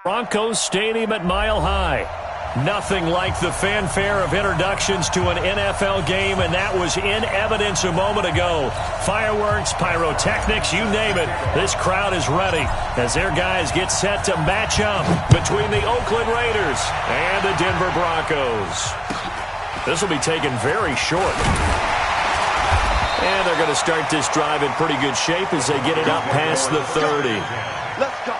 Broncos Stadium at Mile High. Nothing like the fanfare of introductions to an NFL game, and that was in evidence a moment ago. Fireworks, pyrotechnics, you name it. This crowd is ready as their guys get set to match up between the Oakland Raiders and the Denver Broncos. This will be taken very short. And they're going to start this drive in pretty good shape as they get it up past the 30. Let's go.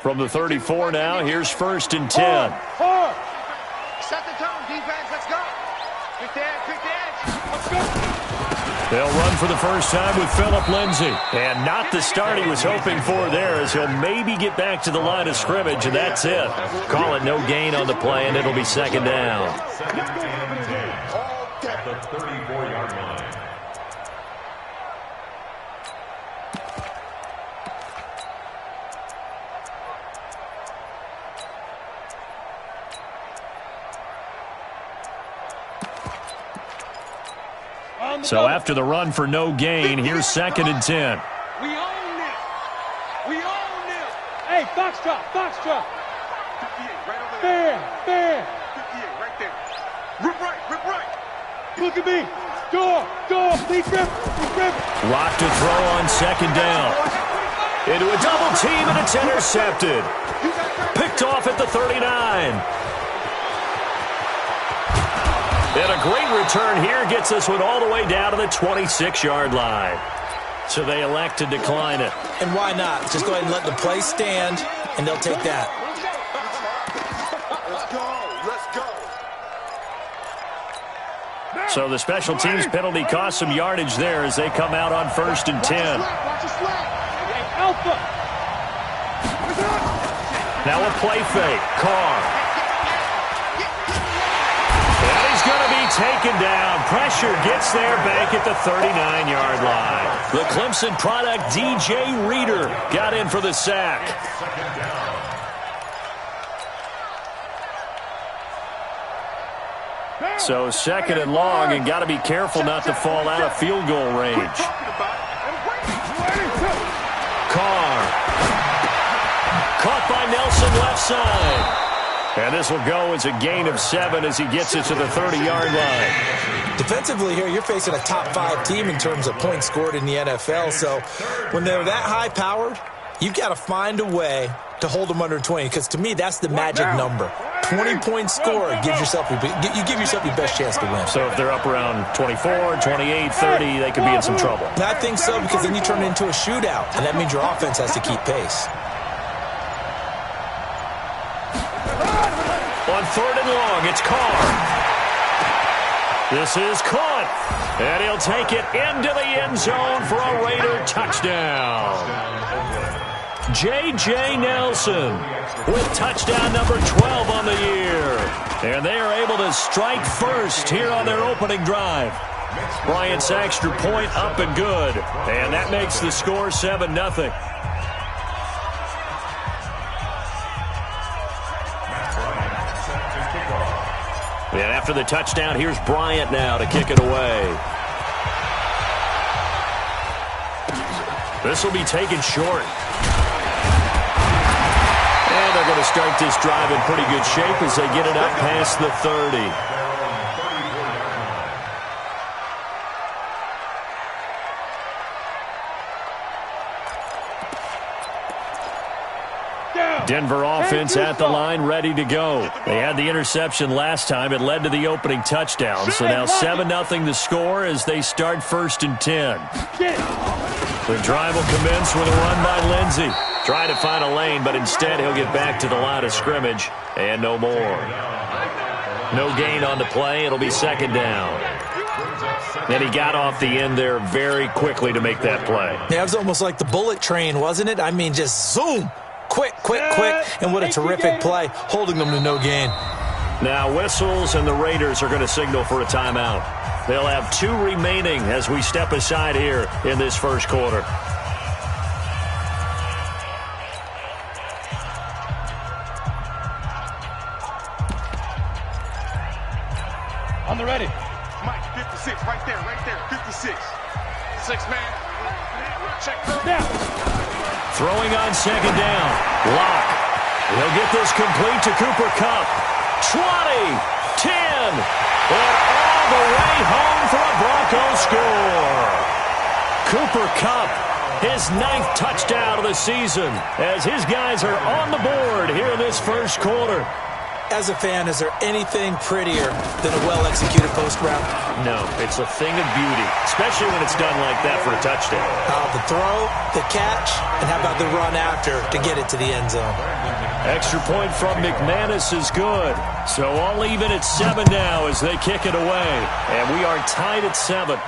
From the 34 now, here's 1st and 10. Set the tone, defense, let's go. Quick the edge, let's go. They'll run for the first time with Phillip Lindsay. And not the start he was hoping for there, as he'll maybe get back to the line of scrimmage, and that's it. Call it no gain on the play, and it'll be 2nd down. At the 34-yard line. So after the run for no gain, here's 2nd and 10. We own this. We own this. Hey, Foxtrot, Foxtrot. 58, right over Fair, there. fair. 58, right there. Rip right, rip right. Look at me. Door, Lee Griffin, Lee Griffin. Locked to throw on 2nd down. Into a double team, and it's intercepted. Picked off at the 39. And a great return here gets this one all the way down to the 26-yard line. So they elect to decline it. And why not? Just go ahead and let the play stand, and they'll take that. Let's go. So the special teams penalty cost some yardage there as they come out on 1st and 10. Watch the slap. Hey, Alpha. Now a play fake. Carr. Going to be taken down. Pressure gets there back at the 39-yard line. The Clemson product, DJ Reader, got in for the sack. So 2nd and long, and got to be careful not to fall out of field goal range. Carr. Caught by Nelson left side. And this will go as a gain of 7 as he gets it to the 30-yard line. Defensively here, you're facing a top-5 team in terms of points scored in the NFL. So when they're that high-powered, you've got to find a way to hold them under 20. Because to me, that's the magic number. 20 points scored gives yourself you give yourself your best chance to win. So if they're up around 24, 28, 30, they could be in some trouble. And I think so, because then you turn it into a shootout, and that means your offense has to keep pace. On 3rd and long, it's Carr. This is caught. And he'll take it into the end zone for a Raider touchdown. J.J. Nelson with touchdown number 12 on the year. And they are able to strike first here on their opening drive. Bryant's extra point up and good. And that makes the score 7-0. And after the touchdown, here's Bryant now to kick it away. This will be taken short. And they're going to start this drive in pretty good shape as they get it up past the 30. Denver offense at the line, ready to go. They had the interception last time. It led to the opening touchdown. So now 7-0 the score as they start 1st and 10. The drive will commence with a run by Lindsey. Trying to find a lane, but instead he'll get back to the line of scrimmage and no more. No gain on the play. It'll be 2nd down. And he got off the end there very quickly to make that play. Yeah, it was almost like the bullet train, wasn't it? I mean, just zoom. Quick, and what a terrific play, holding them to no gain. Now whistles, and the Raiders are going to signal for a timeout. They'll have 2 remaining as we step aside here in this first quarter. On the ready. Mike, 56, right there, 56. 6 man. Check. Down. Throwing on 2nd down. Lock. He'll get this complete to Cooper Kupp. 20, 10, and all the way home for a Broncos score. Cooper Kupp, his 9th touchdown of the season, as his guys are on the board here in this first quarter. As a fan, is there anything prettier than a well-executed post route? No, it's a thing of beauty, especially when it's done like that for a touchdown. The throw, the catch, and how about the run after to get it to the end zone? Extra point from McManus is good. So all even at 7 now as they kick it away. And we are tied at 7.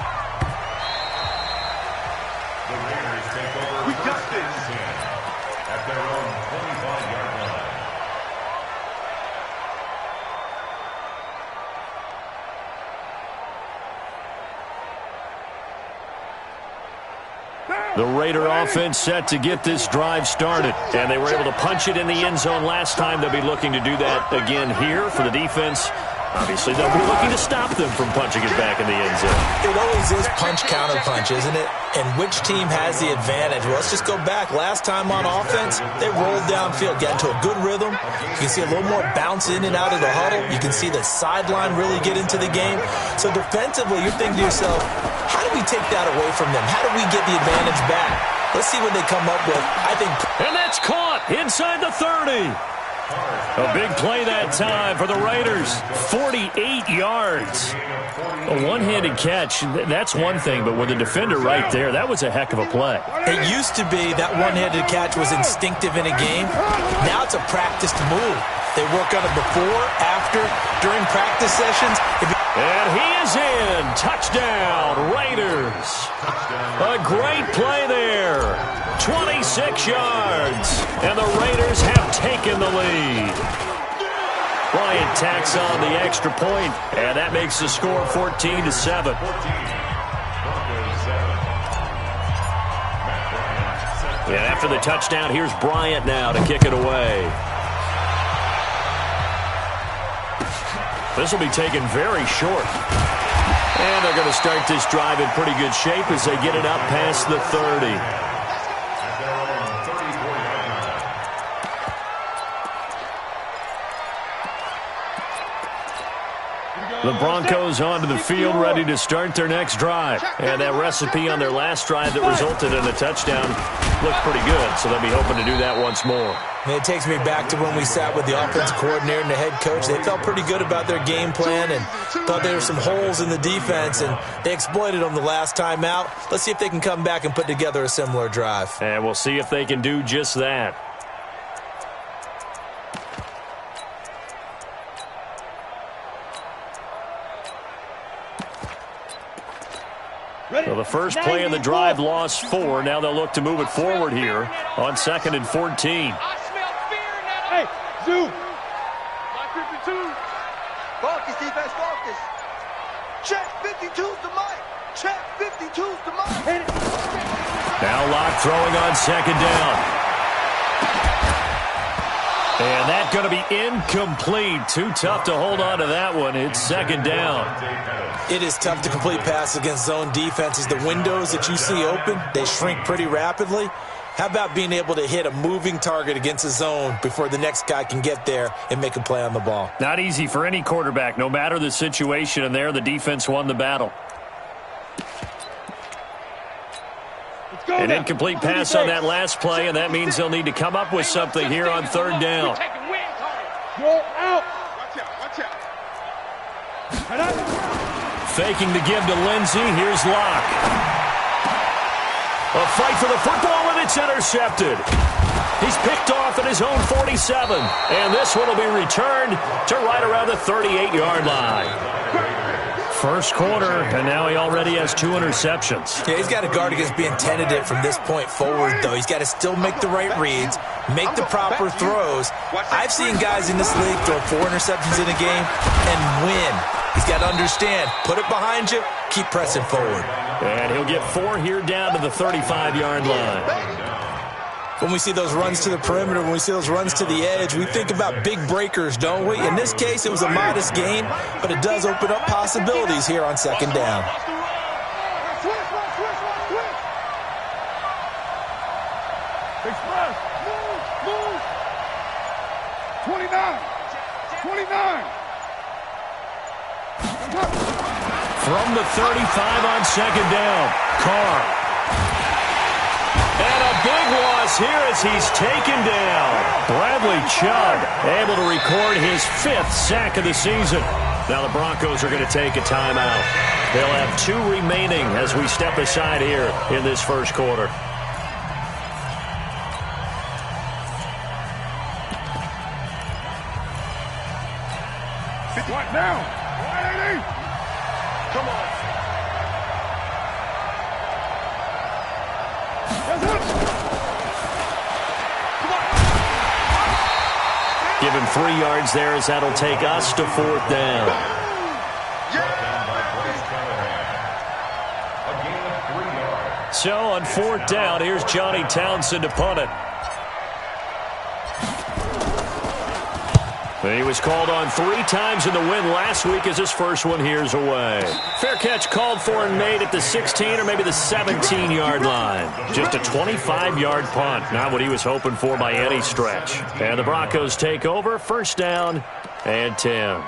We got this. At their own 25-yard line. The Raider offense set to get this drive started. And they were able to punch it in the end zone last time. They'll be looking to do that again here for the defense. Obviously, they'll be looking to stop them from punching it back in the end zone. It always is punch-counter-punch, isn't it? And which team has the advantage? Well, let's just go back. Last time on offense, they rolled downfield, got into a good rhythm. You can see a little more bounce in and out of the huddle. You can see the sideline really get into the game. So defensively, you're thinking to yourself, how do we take that away from them? How do we get the advantage back? Let's see what they come up with. I think. And that's caught inside the 30. A big play that time for the Raiders. 48 yards. A one-handed catch, that's one thing, but with the defender right there, that was a heck of a play. It used to be that one-handed catch was instinctive in a game. Now it's a practiced move. They work on it before, after, during practice sessions. And he is in. Touchdown, Raiders. A great play there. 26 yards. And the Raiders have taken the lead. Bryant tacks on the extra point, and that makes the score 14-7. And after the touchdown, here's Bryant now to kick it away. This will be taken very short. And they're going to start this drive in pretty good shape as they get it up past the 30. The Broncos onto the field, ready to start their next drive. And that recipe on their last drive that resulted in a touchdown looked pretty good, so they'll be hoping to do that once more. And it takes me back to when we sat with the offensive coordinator and the head coach. They felt pretty good about their game plan and thought there were some holes in the defense, and they exploited them the last time out. Let's see if they can come back and put together a similar drive. And we'll see if they can do just that. So the first play of the drive lost 4. Now they'll look to move it forward here on 2nd and 14. Hey, zoom. 52. Focus, defense, focus. Check. 52's the mic. Check, 52's the mic. Now Locke throwing on second down. And that's going to be incomplete. Too tough to hold on to that one. It's second down. It is tough to complete passes against zone defenses. The windows that you see open, they shrink pretty rapidly. How about being able to hit a moving target against a zone before the next guy can get there and make a play on the ball? Not easy for any quarterback, no matter the situation, and there the defense won the battle. An incomplete pass on that last play, and that means they'll need to come up with something here on third down. Go out. Faking the give to Lindsey. Here's Locke. A fight for the football, and it's intercepted. He's picked off at his own 47, and this one will be returned to right around the 38-yard line. First quarter, and now he already has 2 interceptions. Yeah, he's got to guard against being tentative from this point forward, though. He's got to still make the right reads, make the proper throws. I've seen guys in this league throw 4 interceptions in a game and win. He's got to understand, put it behind you, keep pressing forward. And he'll get 4 here down to the 35-yard line. When we see those runs to the perimeter, when we see those runs to the edge, we think about big breakers, don't we? In this case, it was a modest gain, but it does open up possibilities here on second down. Express. Move. 29. From the 35 on second down, Carr. And a big loss here as he's taken down. Bradley Chubb able to record his 5th sack of the season. Now the Broncos are going to take a timeout. They'll have 2 remaining as we step aside here in this first quarter. What now? 180. Come on. Give him 3 yards there as that'll take us to 4th down. So on 4th down, here's Johnny Townsend to punt it. He was called on 3 times in the win last week as his first one here's away. Fair catch called for and made at the 16 or maybe the 17-yard line. Just a 25-yard punt. Not what he was hoping for by any stretch. And the Broncos take over. First down and 10.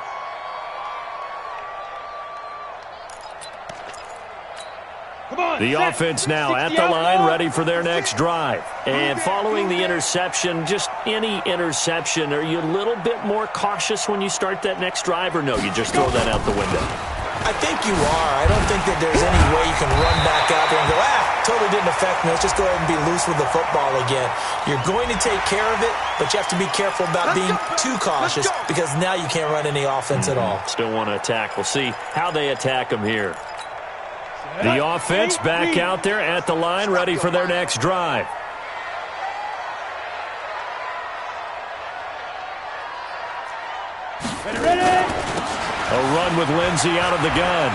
The offense now at the line, ready for their next drive. And following the interception, just any interception, are you a little bit more cautious when you start that next drive, or no, you just throw that out the window? I think you are. I don't think that there's any way you can run back out there and go, totally didn't affect me. Let's just go ahead and be loose with the football again. You're going to take care of it, but you have to be careful about being too cautious because now you can't run any offense at all. Still want to attack. We'll see how they attack them here. The offense back out there at the line, ready for their next drive. Ready. A run with Lindsey out of the gun.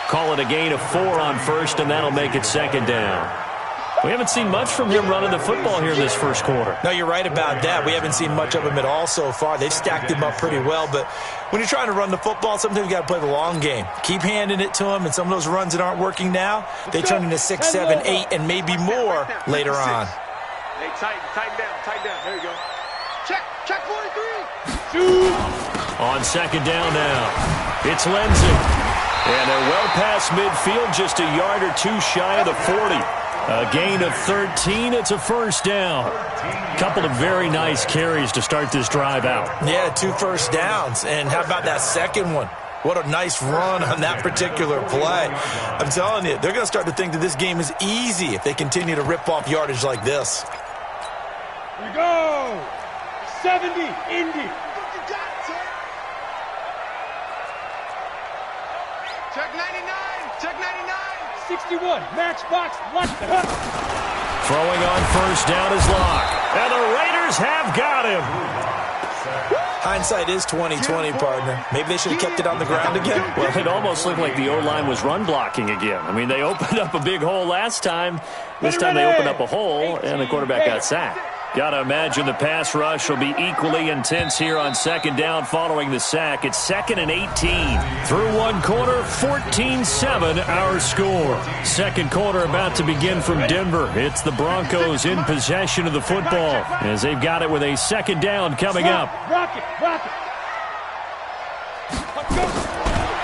Call it a gain of 4 on first, and that'll make it second down. We haven't seen much from him running the football here in this first quarter. No, you're right about that. We haven't seen much of him at all so far. They've stacked him up pretty well, but when you're trying to run the football, sometimes you got to play the long game. Keep handing it to him, and some of those runs that aren't working now, they turn into 6, 7, 8, and maybe more later on. Hey, tighten down. There you go. Check 43. On second down now, it's Lindsey. And they're well past midfield, just a yard or 2 shy of the 40. A gain of 13. It's a first down. Couple of very nice carries to start this drive out. Yeah, 2 first downs. And how about that second one? What a nice run on that particular play. I'm telling you, they're going to start to think that this game is easy if they continue to rip off yardage like this. Here we go. 70, Indy. Check 99. 61, matchbox, left. Throwing on first down is Locke. And the Raiders have got him. Hindsight is 20/20, partner. Maybe they should have kept it on the ground again. Well, it almost looked like the O-line was run blocking again. I mean, they opened up a big hole last time. This time they opened up a hole, and the quarterback got sacked. Got to imagine the pass rush will be equally intense here on second down following the sack. It's 2nd and 18. Through one quarter, 14-7 our score. Second quarter about to begin from Denver. It's the Broncos in possession of the football as they've got it with a second down coming up. Rock it.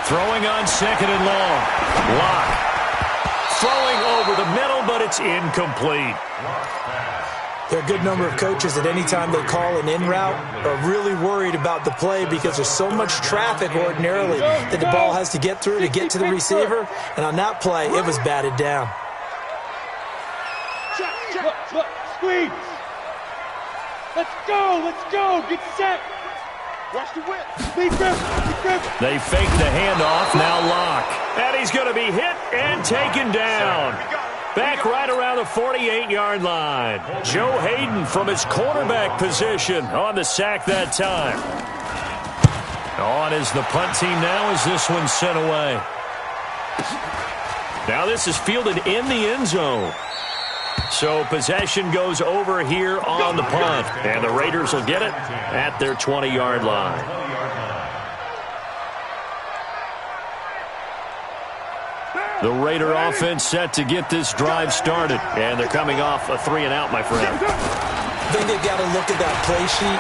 Throwing on second and long. Lock. Throwing over the middle, but it's incomplete. There are a good number of coaches at any time they call an in route are really worried about the play because there's so much traffic ordinarily that the ball has to get through to get to the receiver. And on that play, it was batted down. Look, squeeze. Let's go. Get set. Watch the whip. Be careful. They fake the handoff, now Lock. And he's going to be hit and taken down. Back right around the 48-yard line. Joe Hayden from his quarterback position on the sack that time. On is the punt team now as this one's sent away. Now this is fielded in the end zone. So possession goes over here on the punt. And the Raiders will get it at their 20-yard line. The Raider offense set to get this drive started. And they're coming off a 3-and-out, my friend. I think they've got to look at that play sheet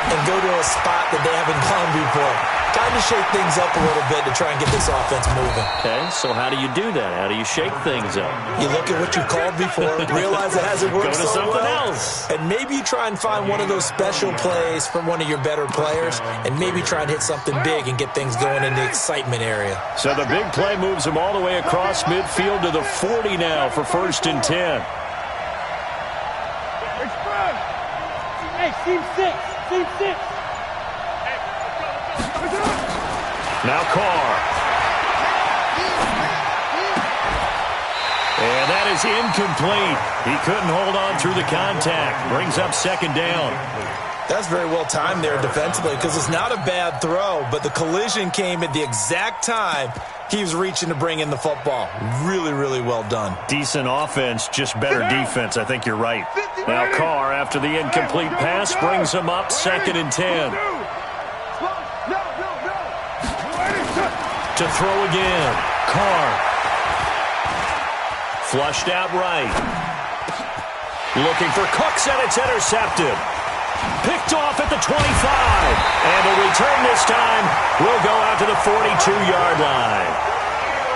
and go to a spot that they haven't gone before. Time to shake things up a little bit to try and get this offense moving. Okay, so how do you do that? How do you shake things up? You look at what you called before, realize it hasn't worked Go to so something well, else. and maybe you try and find one of those special plays from one of your better players, and maybe try and hit something big and get things going in the excitement area. So the big play moves them all the way across midfield to the 40 now for 1st and 10. Hey, team six. Now Carr. And that is incomplete. He couldn't hold on through the contact. Brings up second down. That's very well timed there defensively because it's not a bad throw, but the collision came at the exact time he was reaching to bring in the football. Really, really well done. Decent offense, just better defense. I think you're right. Now Carr, after the incomplete pass, brings him up 2nd and 10. To throw again. Carr. Flushed out right. Looking for Cooks, and it's intercepted. Picked off at the 25. And the return this time will go out to the 42-yard line.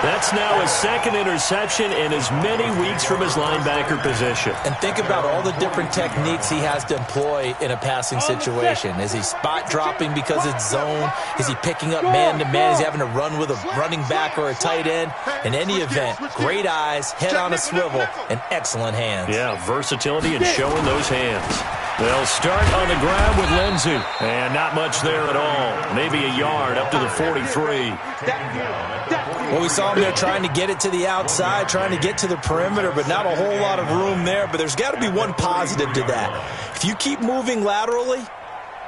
That's now his 2nd interception in as many weeks from his linebacker position. And think about all the different techniques he has to employ in a passing situation. Is he spot dropping because it's zone? Is he picking up man-to-man? Is he having to run with a running back or a tight end? In any event, great eyes, head on a swivel, and excellent hands. Yeah, versatility and showing those hands. They'll start on the ground with Lindsey. And not much there at all. Maybe a yard up to the 43. Well, we saw him there trying to get it to the outside, trying to get to the perimeter, but not a whole lot of room there. But there's got to be one positive to that. If you keep moving laterally,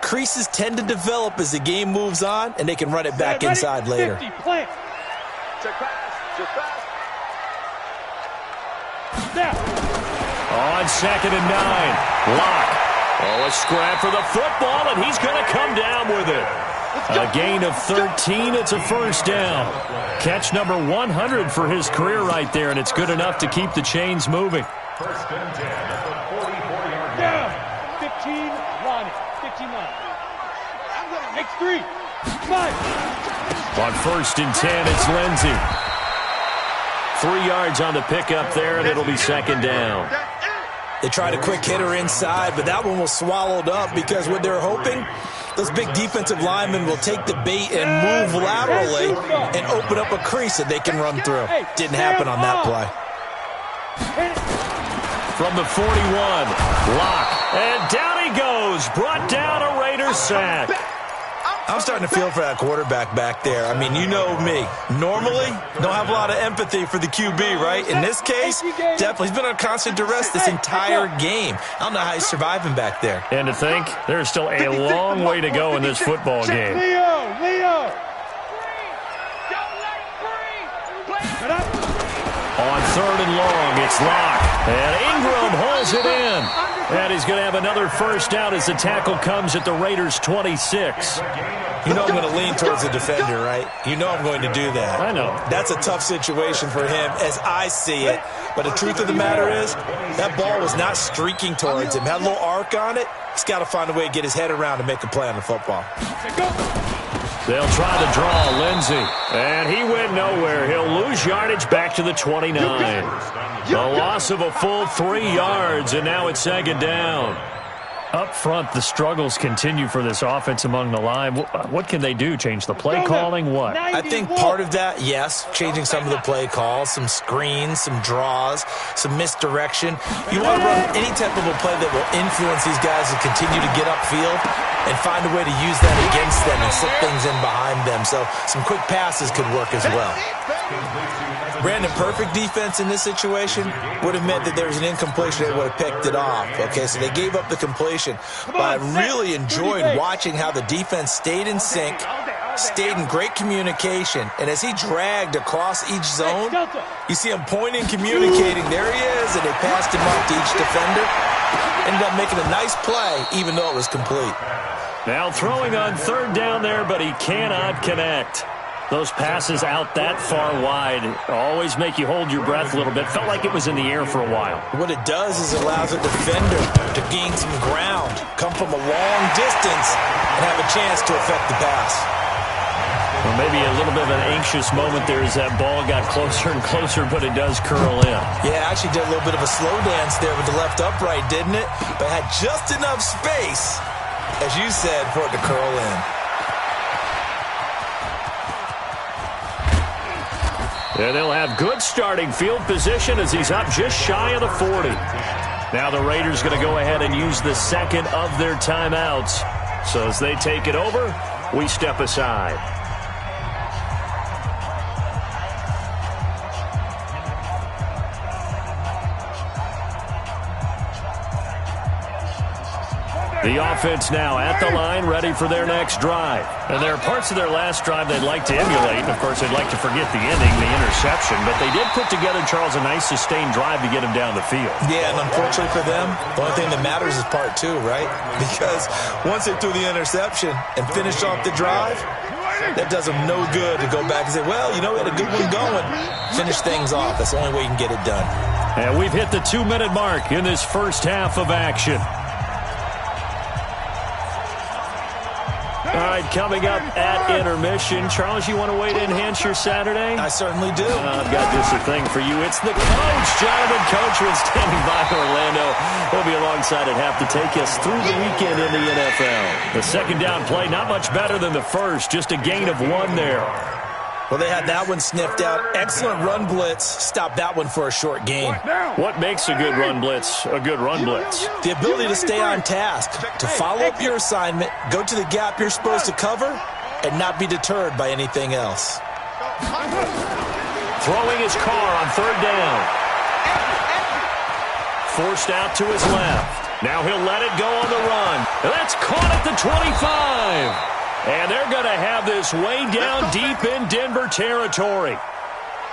creases tend to develop as the game moves on, and they can run it back inside later. 50, play. Check pass. On 2nd and 9. Lock. Oh, a scrap for the football, and he's going to come down with it. A gain of 13. It's a 1st down. Catch number 100 for his career right there, and it's good enough to keep the chains moving. 1st and 10 at the 44-yard line. 15 line. 15 line. Next 3. 5. On 1st and 10, it's Lindsey. 3 yards on the pickup there, and it'll be 2nd down. They tried a quick hitter inside, but that one was swallowed up because what they're hoping, those big defensive linemen will take the bait and move laterally and open up a crease that they can run through. Didn't happen on that play. From the 41, Lock. And down he goes. Brought down a Raiders sack. I'm starting to feel for that quarterback back there. I mean, you know me. Normally, don't have a lot of empathy for the QB, right? In this case, definitely. He's been under constant duress this entire game. I don't know how he's surviving back there. And to think, there's still a long way to go in this football game. Leo! On 3rd and long, it's Locke. And Ingram holds it in. And he's going to have another first down as the tackle comes at the Raiders' 26. You know I'm going to lean towards the defender, right? You know I'm going to do that. I know. That's a tough situation for him as I see it. But the truth of the matter is, that ball was not streaking towards him. Had a little arc on it. He's got to find a way to get his head around and make a play on the football. They'll try to draw Lindsey. And he went nowhere. He'll lose yardage back to the 29. The loss of a full 3 yards, and now it's 2nd down. Up front, the struggles continue for this offense among the line. What can they do? Change the play calling? What? I think part of that, yes, changing some of the play calls, some screens, some draws, some misdirection. You want to run any type of a play that will influence these guys to continue to get upfield and find a way to use that against them and slip things in behind them. So some quick passes could work as well. Brandon, perfect defense in this situation would have meant that there was an incompletion. They would have picked it off. Okay, so they gave up the completion. But I really enjoyed watching how the defense stayed in sync, stayed in great communication. And as he dragged across each zone, you see him pointing, communicating. There he is, and they passed him off to each defender. Ended up making a nice play, even though it was complete. Now throwing on 3rd down there, but he cannot connect. Those passes out that far wide always make you hold your breath a little bit. Felt like it was in the air for a while. What it does is it allows a defender to gain some ground, come from a long distance, and have a chance to affect the pass. Well, maybe a little bit of an anxious moment there as that ball got closer and closer, but it does curl in. Yeah, actually did a little bit of a slow dance there with the left upright, didn't it? But had just enough space, as you said, for it to curl in. And they'll have good starting field position as he's up just shy of the 40. Now the Raiders going to go ahead and use the second of their timeouts. So as they take it over, we step aside. The offense now at the line, ready for their next drive. And there are parts of their last drive they'd like to emulate. And, of course, they'd like to forget the ending, the interception. But they did put together, Charles, a nice sustained drive to get him down the field. Yeah, and unfortunately for them, the only thing that matters is part 2, right? Because once they threw the interception and finished off the drive, that does them no good to go back and say, well, you know, we had a good one going. Finish things off. That's the only way you can get it done. And we've hit the 2-minute mark in this first half of action. All right, coming up at intermission. Charles, you want to wait to enhance your Saturday? I certainly do. I've got just a thing for you. It's the coach, Jonathan Coachman, standing by Orlando. He'll be alongside at half to take us through the weekend in the NFL. The second down play, not much better than the first, just a gain of 1 there. Well, they had that one sniffed out. Excellent run blitz. Stopped that one for a short gain. What makes a good run blitz a good run blitz? The ability to stay on task, to follow up your assignment, go to the gap you're supposed to cover, and not be deterred by anything else. Throwing his car on 3rd down. Forced out to his left. Now he'll let it go on the run. That's caught at the 25. And they're going to have this way down deep in Denver territory.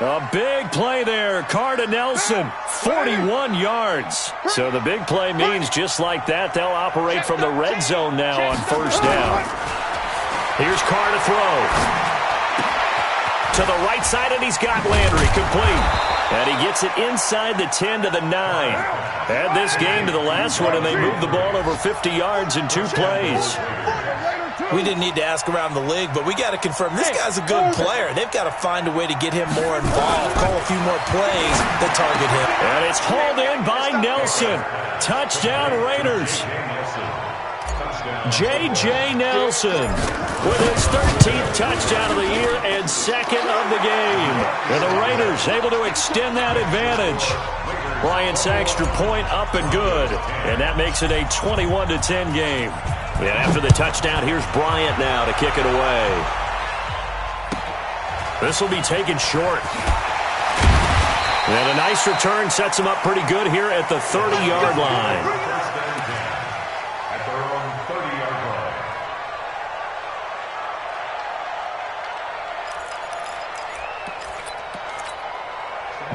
A big play there. Carr to Nelson, 41 yards. So the big play means just like that, they'll operate from the red zone now on 1st down. Here's Carr to throw. To the right side, and he's got Landry complete. And he gets it inside the 10 to the 9. Add this game to the last one, and they moved the ball over 50 yards in 2 plays. We didn't need to ask around the league, but we got to confirm this guy's a good player. They've got to find a way to get him more involved, call a few more plays that target him. And it's hauled in by Nelson. Touchdown Raiders. J.J. Nelson with his 13th touchdown of the year and 2nd of the game. And the Raiders able to extend that advantage. Bryant's extra point up and good. And that makes it a 21-10 game. And after the touchdown, here's Bryant now to kick it away. This will be taken short. And a nice return sets him up pretty good here at the 30-yard line. At their own 30-yard line.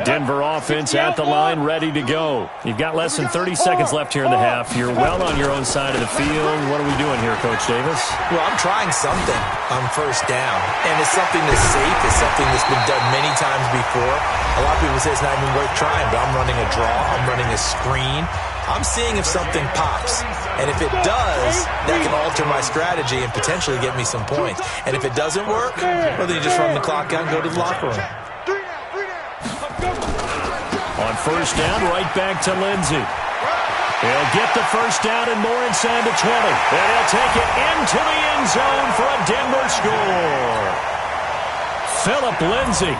Denver offense at the line, ready to go. You've got less than 30 seconds left here in the half. You're well on your own side of the field. What are we doing here, Coach Davis? Well, I'm trying something on first down, and it's something that's safe. It's something that's been done many times before. A lot of people say it's not even worth trying, but I'm running a draw. I'm running a screen. I'm seeing if something pops, and if it does, that can alter my strategy and potentially get me some points. And if it doesn't work, well, then you just run the clock out and go to the locker room. On first down, right back to Lindsey. He'll get the first down and more inside the 20. And he'll take it into the end zone for a Denver score. Phillip Lindsey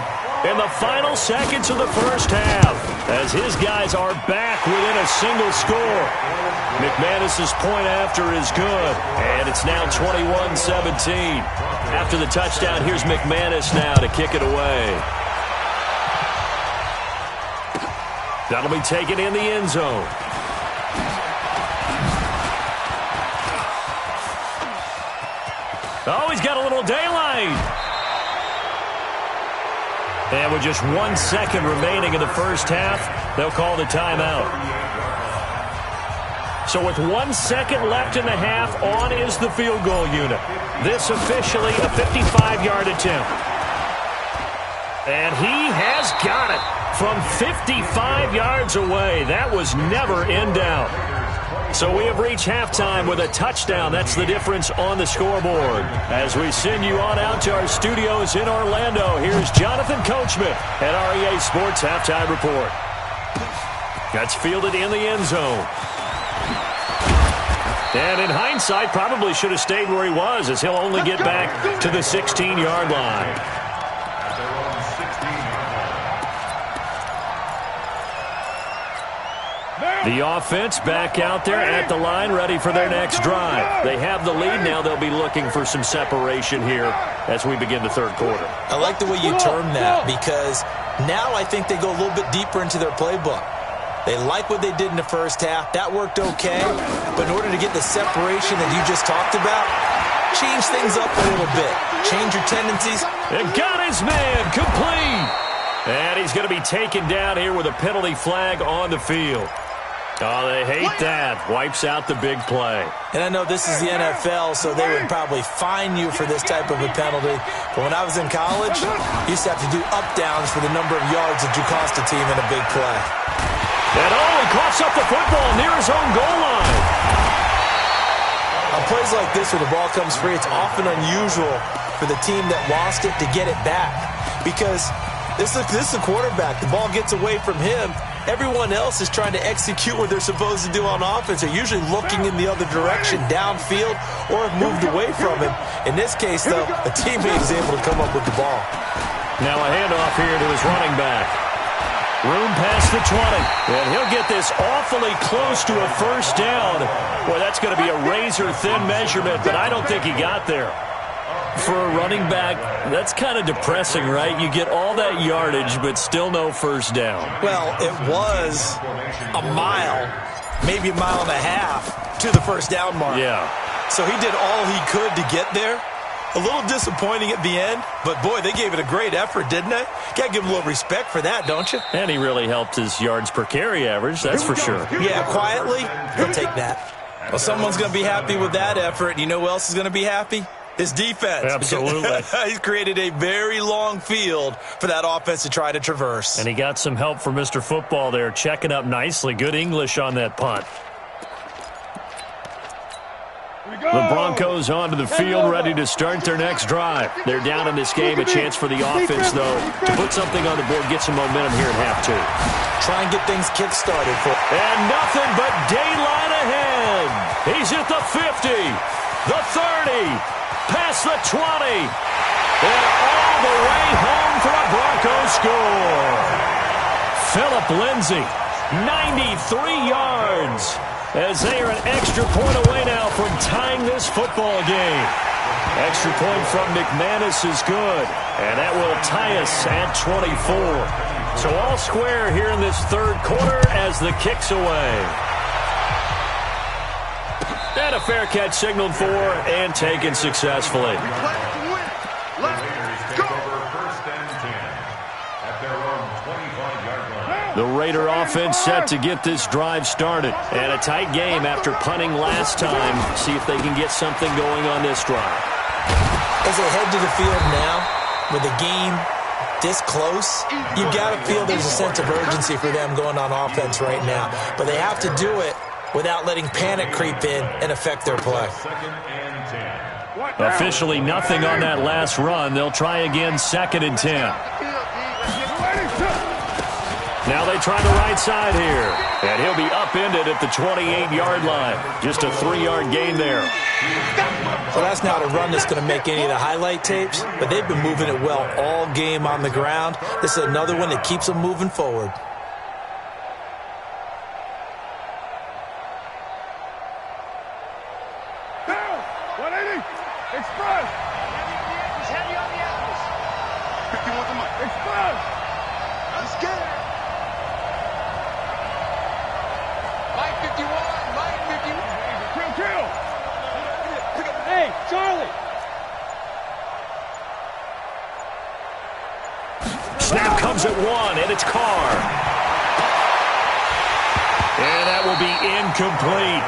in the final seconds of the first half as his guys are back within a single score. McManus's point after is good, and it's now 21-17. After the touchdown, here's McManus now to kick it away. That'll be taken in the end zone. Oh, he's got a little daylight. And with just 1 second remaining in the first half, they'll call the timeout. So with 1 second left in the half, on is the field goal unit. This officially a 55-yard attempt. And he has got it from 55 yards away. That was never in doubt. So we have reached halftime with a touchdown. That's the difference on the scoreboard. As we send you on out to our studios in Orlando, here's Jonathan Coachman at REA Sports Halftime Report. That's fielded in the end zone. And in hindsight, probably should have stayed where he was, as he'll only get back to the 16-yard line. The offense back out there at the line, ready for their next drive. They have the lead now. They'll be looking for some separation here as we begin the third quarter. I like the way you term that, because now I think they go a little bit deeper into their playbook. They like what they did in the first half. That worked okay. But in order to get the separation that you just talked about, change things up a little bit. Change your tendencies. And got his man complete. And he's going to be taken down here with a penalty flag on the field. Oh, they hate that. Wipes out the big play. And I know this is the NFL, so they would probably fine you for this type of a penalty. But when I was in college, you used to have to do up-downs for the number of yards that you cost a team in a big play. And he coughs up the football near his own goal line. On plays like this where the ball comes free, it's often unusual for the team that lost it to get it back. Because this is the quarterback. The ball gets away from him. Everyone else is trying to execute what they're supposed to do on offense. They're usually looking in the other direction, downfield, or have moved away from him. In this case, though, a teammate is able to come up with the ball. Now a handoff here to his running back. Room past the 20. And he'll get this awfully close to a first down. Boy, that's going to be a razor-thin measurement, but I don't think he got there. For a running back, that's kind of depressing, right? You get all that yardage, but still no first down. Well, it was a mile, maybe a mile and a half to the first down mark. Yeah. So he did all he could to get there. A little disappointing at the end, but boy, they gave it a great effort, didn't they? Got to give him a little respect for that, don't you? And he really helped his yards per carry average, that's for sure. Yeah, quietly, he'll take that. Well, someone's going to be happy with that effort. You know who else is going to be happy? His defense. Absolutely. He's created a very long field for that offense to try to traverse. And he got some help from Mr. Football there, checking up nicely. Good English on that punt. The Broncos onto the field, ready to start their next drive. They're down in this game. A chance for the offense, though, to put something on the board, get some momentum here in half two. Try and get things kick-started. And nothing but daylight ahead. He's at the 50, the 30, past the 20, and all the way home for a Broncos score. Phillip Lindsey, 93 yards. as they are an extra point away now from tying this football game. Extra point from McManus is good, and that will tie us at 24. So all square here in this third quarter as the kick's away. And a fair catch signaled for and taken successfully. The Raider offense set to get this drive started. And a tight game after punting last time. See if they can get something going on this drive. As they head to the field now, with the game this close, you've got to feel there's a sense of urgency for them going on offense right now. But they have to do it without letting panic creep in and affect their play. Officially nothing on that last run. They'll try again, 2nd and 10. Now they try the right side here. And he'll be upended at the 28-yard line. Just a 3-yard gain there. Well, that's not a run that's going to make any of the highlight tapes, but they've been moving it well all game on the ground. This is another one that keeps them moving forward. Express! He's heavy on the edges. 51 to Mike. Express! Let's get it. Mike 51. Mike 51. Kill! Hey, Charlie! Snap comes at 1, and it's Carr. And that will be incomplete.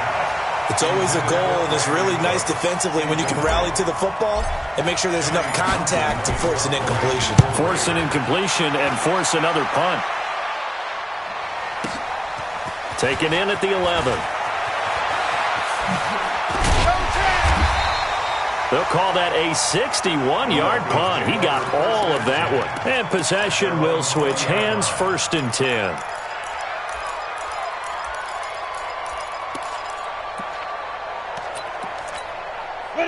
It's always a goal, and it's really nice defensively when you can rally to the football and make sure there's enough contact to force an incompletion. Force an incompletion and force another punt. Taken in at the 11. They'll call that a 61-yard punt. He got all of that one. And possession will switch hands, 1st and 10.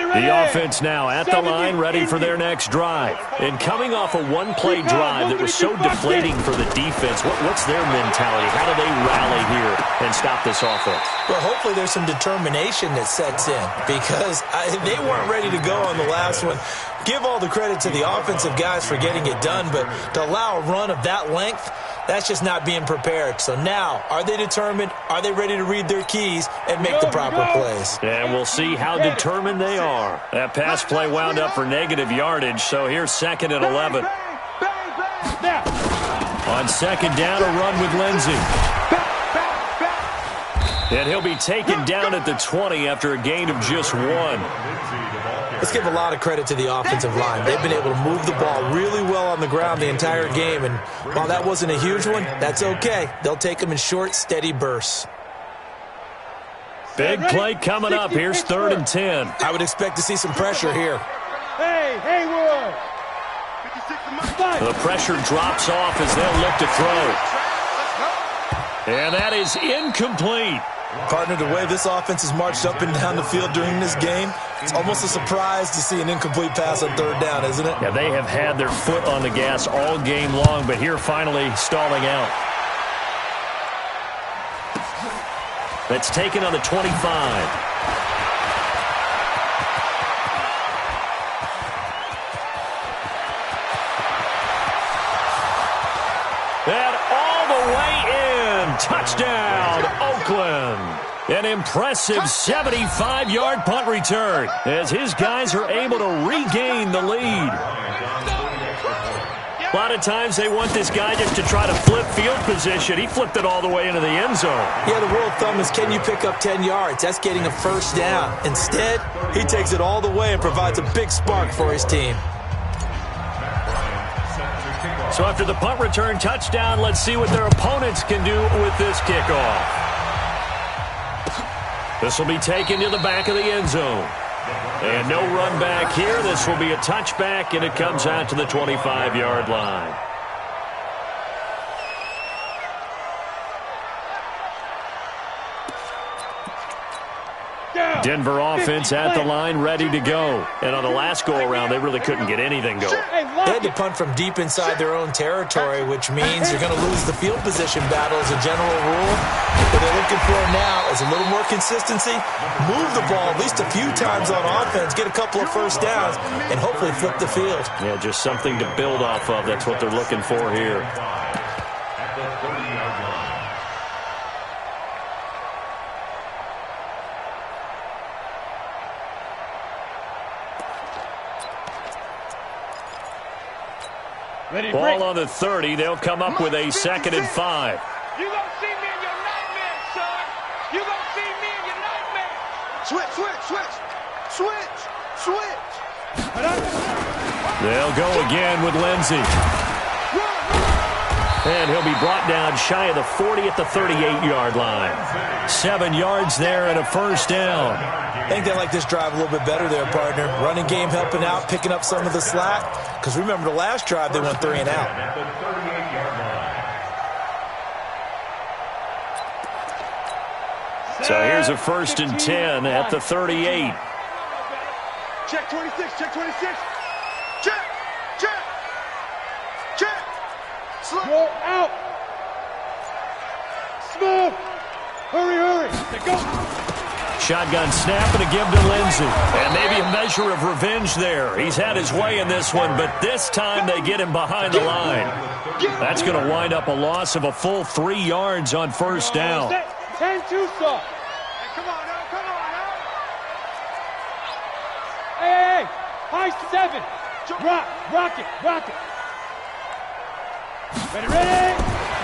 The offense now at the line, ready for their next drive. And coming off a one-play drive that was so deflating for the defense, what's their mentality? How do they rally here and stop this offense? Well, hopefully there's some determination that sets in because they weren't ready to go on the last one. Give all the credit to the offensive guys for getting it done, but to allow a run of that length, that's just not being prepared. So now, are they determined? Are they ready to read their keys and make the proper plays? And we'll see how determined they are. That pass play wound up for negative yardage, so here's 2nd and 11. On 2nd down, a run with Lindsey. And he'll be taken down at the 20 after a gain of just 1. Let's give a lot of credit to the offensive line. They've been able to move the ball really well on the ground the entire game, and while that wasn't a huge one, that's okay. They'll take them in short, steady bursts. Big play coming up. Here's 3rd and 10. I would expect to see some pressure here. Hey, Haywood! The pressure drops off as they'll look to throw. And that is incomplete. Partner, the way this offense has marched up and down the field during this game, it's almost a surprise to see an incomplete pass on 3rd down, isn't it? Yeah, they have had their foot on the gas all game long, but here finally stalling out. That's taken on the 25. And all the way in. Touchdown, Oakland. An impressive 75-yard punt return as his guys are able to regain the lead. A lot of times they want this guy just to try to flip field position. He flipped it all the way into the end zone. Yeah, the rule of thumb is can you pick up 10 yards? That's getting a 1st down. Instead, he takes it all the way and provides a big spark for his team. So after the punt return touchdown, let's see what their opponents can do with this kickoff. This will be taken to the back of the end zone. And no run back here. This will be a touchback, and it comes out to the 25-yard line. Denver offense at the line, ready to go. And on the last go-around, they really couldn't get anything going. They had to punt from deep inside their own territory, which means you're going to lose the field position battle as a general rule. What they're looking for now is a little more consistency, move the ball at least a few times on offense, get a couple of first downs, and hopefully flip the field. Yeah, just something to build off of. That's what they're looking for here. At the 30-yard line. Ball on the 30. They'll come up with a 2nd and 5. You gonna see me in your nightmares, son. You gonna see me in your nightmares. Switch, switch, switch. Switch, switch. They'll go again with Lindsey. And he'll be brought down shy of the 40 at the 38-yard line. 7 yards there and a first down. I think they like this drive a little bit better there, partner. Running game helping out, picking up some of the slack. Because remember the last drive, they went 3 and out. At the 38-yard line. So here's a 1st and 10 at the 38. Check 26, check 26. Check, check, check. Slow. Go out. Smooth. Hurry, hurry. Let's go. Shotgun snap and a give to Lindsey. And maybe a measure of revenge there. He's had his way in this one, but this time they get him behind the line. That's going to wind up a loss of a full 3 yards on first down. 10-2, sir. Hey, come on now, come on now. Hey, high 7. Rock it. Ready.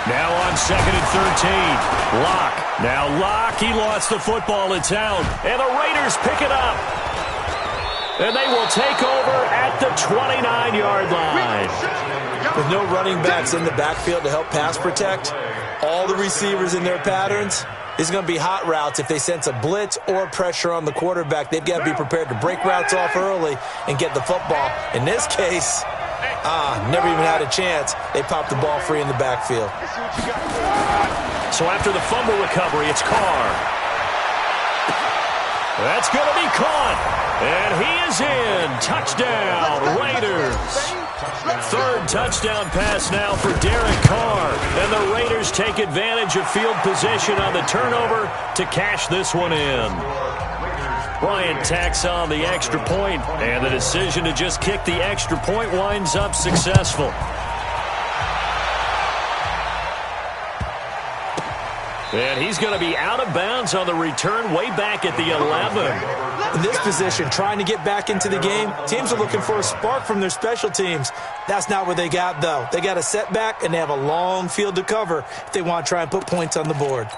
Now on 2nd and 13. Locke. Now Locke, he lost the football. It's out. And the Raiders pick it up. And they will take over at the 29-yard line. With no running backs in the backfield to help pass protect, all the receivers in their patterns, it's going to be hot routes. If they sense a blitz or pressure on the quarterback, they've got to be prepared to break routes off early and get the football. In this case, never even had a chance. They popped the ball free in the backfield. So after the fumble recovery, it's Carr. That's going to be caught. And he is in. Touchdown, Raiders. 3rd touchdown pass now for Derek Carr. And the Raiders take advantage of field position on the turnover to cash this one in. Bryant tacks on the extra point, and the decision to just kick the extra point winds up successful. And he's going to be out of bounds on the return way back at the 11. In this position, trying to get back into the game, teams are looking for a spark from their special teams. That's not what they got, though. They got a setback, and they have a long field to cover if they want to try and put points on the board.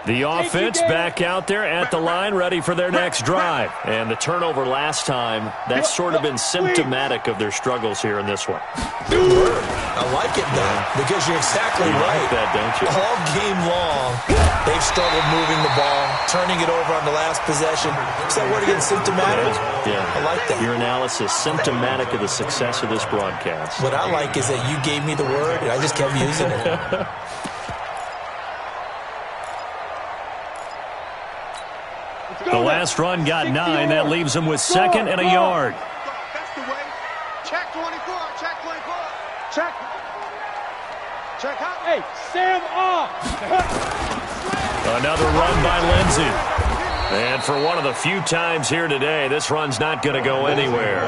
The offense back out there at the line, ready for their next drive. And the turnover last time, that's sort of been symptomatic of their struggles here in this one. Good word. I like it, though, because you're exactly You right. like that, don't you? All game long, they've struggled moving the ball, turning it over on the last possession. Is that word again, symptomatic? Yeah. I like that. Your analysis, symptomatic of the success of this broadcast. What I like is that you gave me the word, and I just kept using it. The last run got 9. That leaves them with 2nd and a yard. That's the way. Check 24, check 24. Check. Check out. Hey, Sam off. Another run by Lindsey. And for one of the few times here today, this run's not going to go anywhere.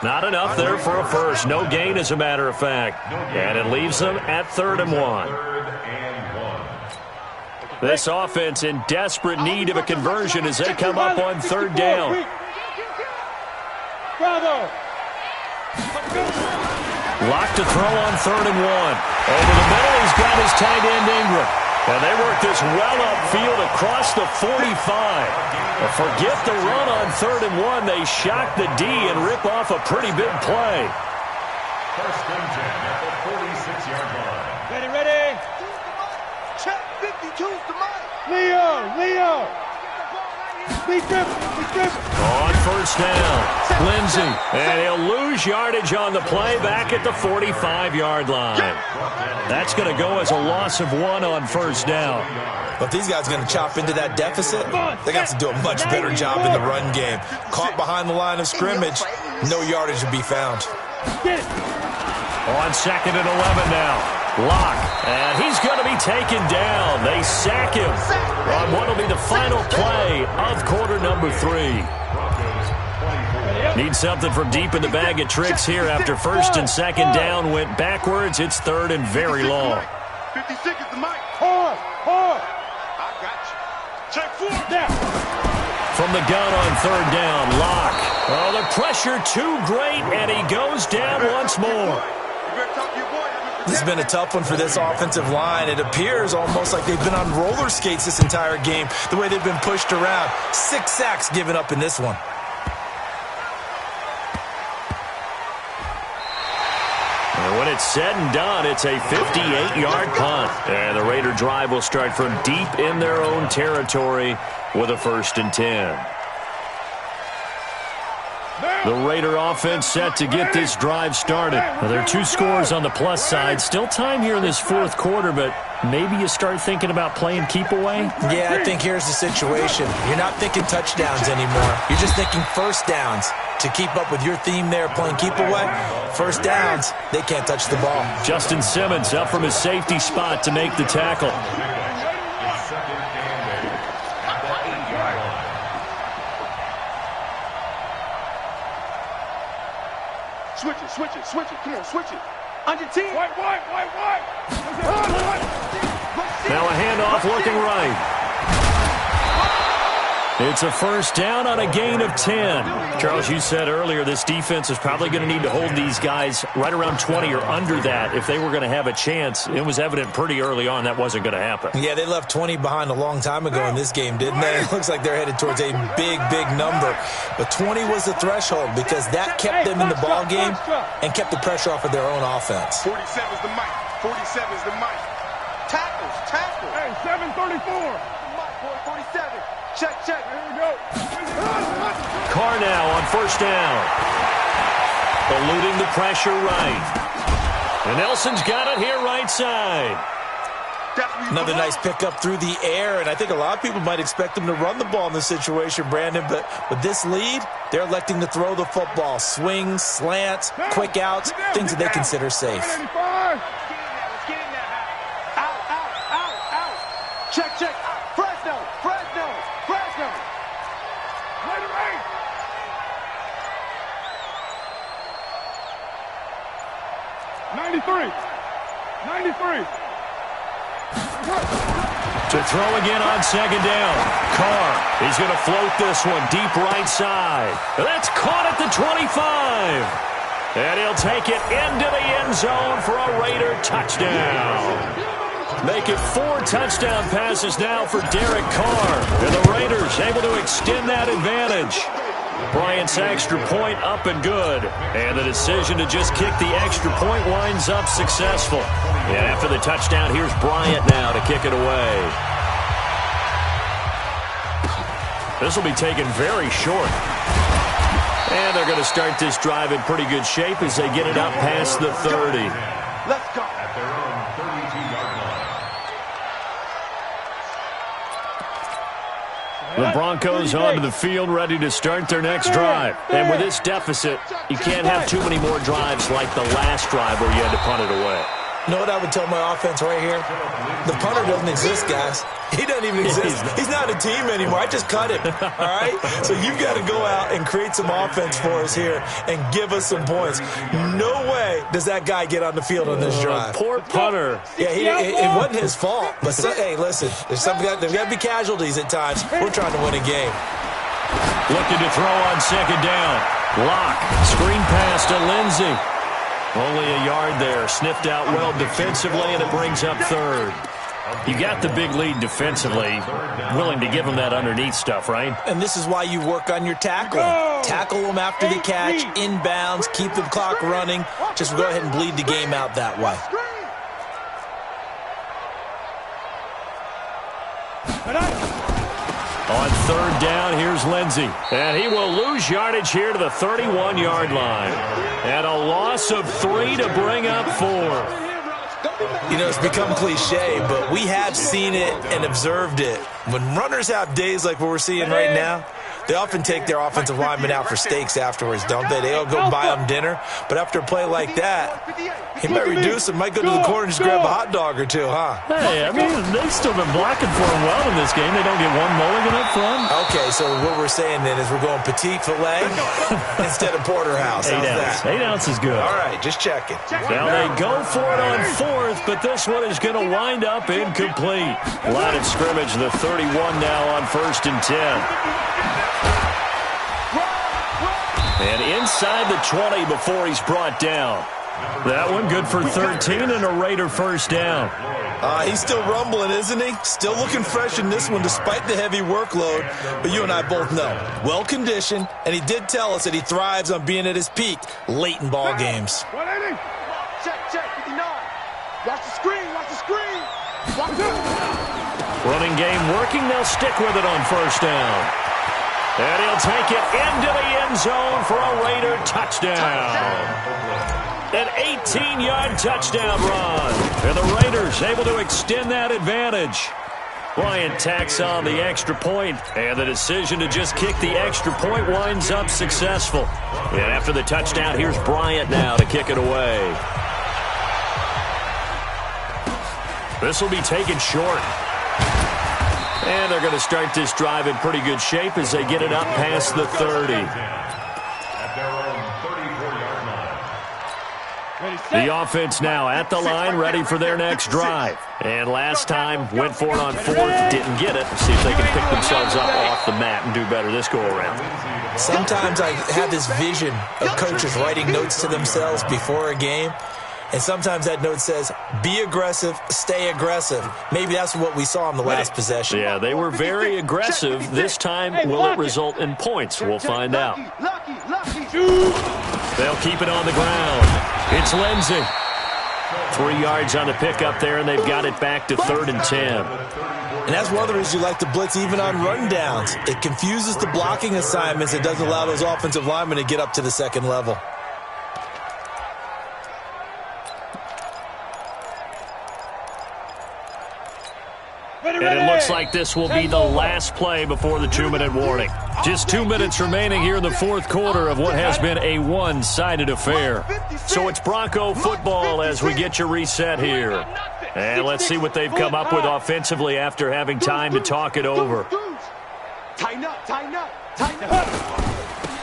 Not enough there for a first. No gain, as a matter of fact. And it leaves them at 3rd and 1. This offense in desperate need of a conversion as they come up on 3rd down. Bravo. Locked to throw on 3rd and 1. Over the middle, he's got his tight end Ingram. And they work this well upfield across the 45. Forget the run on 3rd and 1. They shock the D and rip off a pretty big play. 1st and 10 at the 46-yard line. Ready. Check 52's the mic. Leo. Lee Griffin. On 1st down. Lindsey, and he'll lose yardage on the play back at the 45-yard line. That's going to go as a loss of 1 on first down. But these guys are going to chop into that deficit. They got to do a much better job in the run game. Caught behind the line of scrimmage, no yardage would be found. On 2nd and 11 now. Locke, and he's going to be taken down. They sack him on what will be the final play of quarter number 3. Need something from deep in the bag of tricks here after 1st and 2nd down went backwards. It's 3rd and very long. 50 seconds to Mike. Hard. I got you. Check 4 down. From the gun on 3rd down, Locke. Oh, the pressure too great, and he goes down once more. You better talk to your boy. This has been a tough one for this offensive line. It appears almost like they've been on roller skates this entire game, the way they've been pushed around. 6 sacks given up in this one. And when it's said and done, it's a 58-yard punt. And the Raider drive will start from deep in their own territory with a 1st and 10. The Raider offense set to get this drive started. Well, there are 2 scores on the plus side. Still time here in this 4th quarter, but maybe you start thinking about playing keep away? Yeah, I think here's the situation. You're not thinking touchdowns anymore. You're just thinking first downs. To keep up with your theme there, playing keep away, first downs, they can't touch the ball. Justin Simmons up from his safety spot to make the tackle. Switch it. Come on, switch it. Under 10. White. Now a handoff looking right. It's a 1st down on a gain of 10. Charles, you said earlier this defense is probably going to need to hold these guys right around 20 or under that if they were going to have a chance. It was evident pretty early on that wasn't going to happen. Yeah, they left 20 behind a long time ago in this game, didn't they? It looks like they're headed towards a big number. But 20 was the threshold because that kept them in the ball game and kept the pressure off of their own offense. 47's the mic. 47's the mic. Tackles. Hey, 734. Mike, boy, 47. Check. Here we go. Carr now on 1st down. Eluding the pressure right. And Nelson's got it here right side. Another nice pickup through the air, and I think a lot of people might expect them to run the ball in this situation, Brandon, but with this lead, they're electing to throw the football. Swings, slants, quick outs, things that they consider safe. Let's get in there. Out. Check. Fresno. Right. 93. To throw again on 2nd down. Carr, he's going to float this one deep right side. That's caught at the 25. And he'll take it into the end zone for a Raider touchdown. Make it 4 touchdown passes now for Derek Carr. And the Raiders able to extend that advantage. Bryant's extra point up and good. And the decision to just kick the extra point winds up successful. And after the touchdown, here's Bryant now to kick it away. This will be taken very short. And they're going to start this drive in pretty good shape as they get it up past the 30. Let's go. At their own 32-yard line. The Broncos onto the field ready to start their next drive. And with this deficit, you can't have too many more drives like the last drive where you had to punt it away. You know what I would tell my offense right here? The punter doesn't exist, guys. He doesn't even exist. He's not a team anymore. I just cut him, all right? So you've got to go out and create some offense for us here and give us some points. No way does that guy get on the field on this drive. Poor punter. Yeah, it wasn't his fault. But, hey, listen, there's got to be casualties at times. We're trying to win a game. Looking to throw on 2nd down. Locke, screen pass to Lindsey. Only a yard there. Sniffed out well defensively, and it brings up 3rd. You got the big lead defensively. Willing to give them that underneath stuff, right? And this is why you work on your tackling. Tackle them after the catch, inbounds, keep the clock running. Just go ahead and bleed the game out that way. On third down, here's Lindsey. And he will lose yardage here to the 31-yard line. And a loss of 3 to bring up 4. You know, it's become cliche, but we have seen it and observed it. When runners have days like what we're seeing right now, they often take their offensive linemen out for steaks afterwards, don't they? They all go buy them dinner. But after a play like that, he might reduce it, might go to the corner and just grab a hot dog or two, huh? Hey, I mean, they've still been blocking for him well in this game. They don't get one mulligan up front. Okay, so what we're saying then is we're going petite filet instead of porterhouse. How's that? 8 ounce is good. All right, just checking. Now they go for it on fourth, but this one is going to wind up incomplete. Line of scrimmage, the 31 now on 1st and 10. And inside the 20 before he's brought down. That one good for 13 and a Raider first down. He's still rumbling, isn't he? Still looking fresh in this one despite the heavy workload. But you and I both know, well-conditioned, and he did tell us that he thrives on being at his peak late in ball games. Check, 59. Watch the screen, watch the screen. Watch it. Running game working. They'll stick with it on first down. And he'll take it into the end zone for a Raider touchdown. An 18-yard touchdown run. And the Raiders able to extend that advantage. Bryant tacks on the extra point, and the decision to just kick the extra point winds up successful. And after the touchdown, here's Bryant now to kick it away. This will be taken short. And they're going to start this drive in pretty good shape as they get it up past the 30. The offense now at the line, ready for their next drive. And last time, went for it on fourth, didn't get it. See if they can pick themselves up off the mat and do better this go-around. Sometimes I have this vision of coaches writing notes to themselves before a game. And sometimes that note says, be aggressive, stay aggressive. Maybe that's what we saw in the last possession. Yeah, they were very aggressive. This time, will it result in points? We'll find out. They'll keep it on the ground. It's Lindsey. 3 yards on the pickup there, and they've got it back to 3rd and 10. And that's one of the reasons you like to blitz even on rundowns. It confuses the blocking assignments. It doesn't allow those offensive linemen to get up to the second level. And it looks like this will be the last play before the 2-minute warning. Just 2 minutes remaining here in the fourth quarter of what has been a one-sided affair. So it's Bronco football as we get you reset here. And let's see what they've come up with offensively after having time to talk it over. Tighten up, tighten up, tighten up.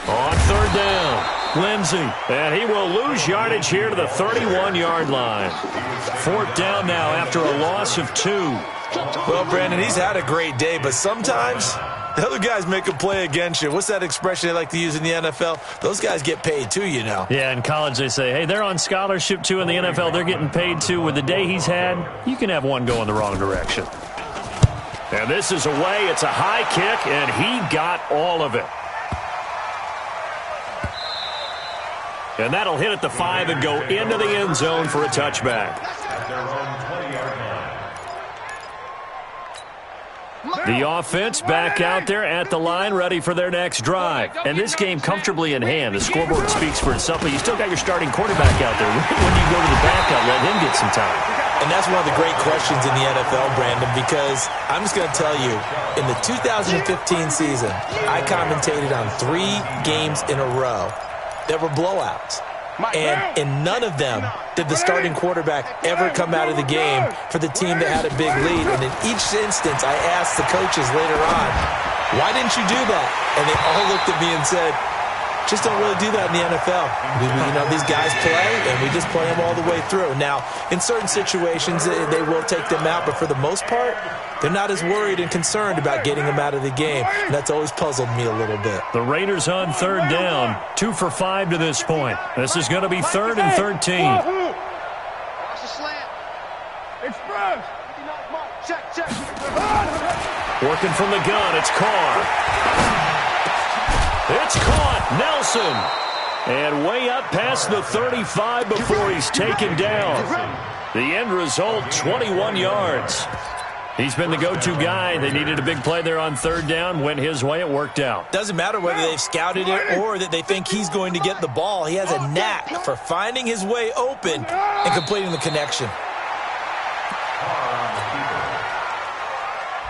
On third down, Lindsey. And he will lose yardage here to the 31-yard line. 4th down now after a loss of 2. Well, Brandon, he's had a great day, but sometimes the other guys make a play against you. What's that expression they like to use in the NFL? Those guys get paid too, you know. Yeah, in college they say, hey, they're on scholarship too. In the NFL, they're getting paid too. With the day he's had, you can have one go in the wrong direction. And this is away. It's a high kick, and he got all of it. And that'll hit at the 5 and go into the end zone for a touchback. The offense back out there at the line, ready for their next drive. And this game comfortably in hand. The scoreboard speaks for itself, but you still got your starting quarterback out there. When you go to the backup, let him get some time. And that's one of the great questions in the NFL, Brandon, because I'm just going to tell you, in the 2015 season, I commentated on 3 games in a row that were blowouts. And in none of them did the starting quarterback ever come out of the game for the team that had a big lead. And in each instance, I asked the coaches later on, why didn't you do that? And they all looked at me and said, just don't really do that in the NFL. You know, these guys play, and we just play them all the way through. Now, in certain situations, they will take them out, but for the most part, they're not as worried and concerned about getting them out of the game. And that's always puzzled me a little bit. The Raiders on 3rd down, 2 for 5 to this point. This is going to be 3rd and 13. Watch the slant. Express. Check. Working from the gun, it's Carr. It's caught, Nelson. And way up past the 35 before he's taken down. The end result, 21 yards. He's been the go-to guy. They needed a big play there on third down. Went his way. It worked out. Doesn't matter whether they've scouted it or that they think he's going to get the ball. He has a knack for finding his way open and completing the connection. A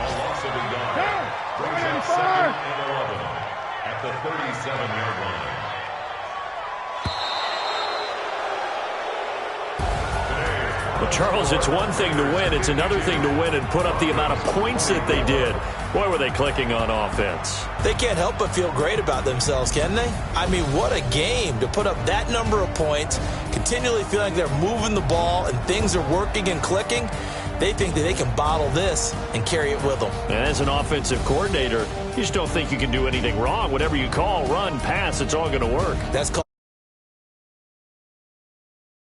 loss of a yard. Brings up 2nd and 11 at the 37-yard line. Well, Charles, it's one thing to win. It's another thing to win and put up the amount of points that they did. Boy, were they clicking on offense. They can't help but feel great about themselves, can they? I mean, what a game to put up that number of points, continually feeling like they're moving the ball and things are working and clicking. They think that they can bottle this and carry it with them. And as an offensive coordinator, you just don't think you can do anything wrong. Whatever you call, run, pass, it's all going to work. That's called